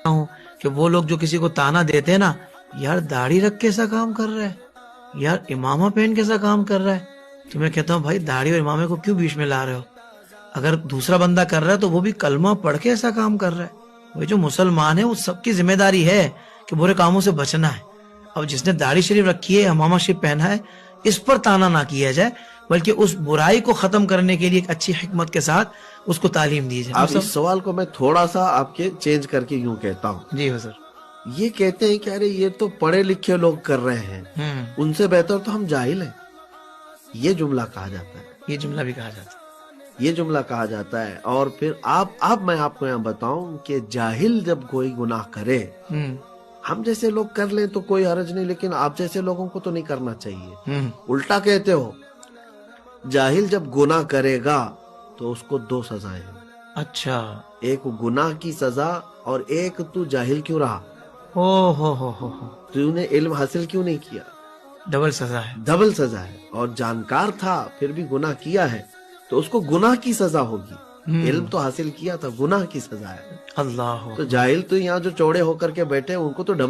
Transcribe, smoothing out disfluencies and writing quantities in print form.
ہوں کہ وہ لوگ جو کسی کو تانا دیتے ہیں نا، یار داڑھی رکھ کے ایسا کام کر رہا ہے، یار امامہ پہن کے ایسا کام کر رہا ہے، تو میں کہتا ہوں بھائی داڑھی اور امامے کو کیوں بیچ میں لا رہے ہو؟ اگر دوسرا بندہ کر رہا ہے تو وہ بھی کلمہ پڑھ کے ایسا کام کر رہا ہے۔ وہ جو مسلمان ہے وہ سب کی ذمہ داری ہے کہ برے کاموں سے بچنا ہے، اور جس نے داڑھی شریف رکھی ہے، امامہ شریف پہنا ہے، اس پر تانا نہ کیا جائے، بلکہ اس برائی کو ختم کرنے کے لیے ایک اچھی حکمت کے ساتھ اس کو تعلیم دی جائے۔ اب اس سوال کو میں تھوڑا سا آپ کے چینج کر کے یوں کہتا ہوں، جی حضور۔ یہ کہتے ہیں کہ ارے یہ تو پڑھے لکھے لوگ کر رہے ہیں، ان سے بہتر تو ہم جاہل ہیں، یہ جملہ کہا جاتا ہے، یہ جملہ بھی کہا جاتا ہے۔ یہ جملہ کہا جاتا ہے۔ اور پھر میں آپ کو یہاں بتاؤں کہ جاہل جب کوئی گناہ کرے، ہم جیسے لوگ کر لیں تو کوئی حرج نہیں، لیکن آپ جیسے لوگوں کو تو نہیں کرنا چاہیے۔ الٹا کہتے ہو، جاہل جب گناہ کرے گا تو اس کو 2 سزائیں ہیں۔ اچھا، ایک گناہ کی سزا اور ایک تو جاہل کیوں رہا، ہو تو نے علم حاصل کیوں نہیں کیا، ڈبل سزا ہے۔ ڈبل سزا ہے۔ اور جانکار تھا پھر بھی گناہ کیا ہے تو اس کو گناہ کی سزا ہوگی، علم تو حاصل کیا تھا، گناہ کی سزا ہے۔ اللہ تو جاہل تو یہاں جو چوڑے ہو کر کے بیٹھے ان کو تو ڈبل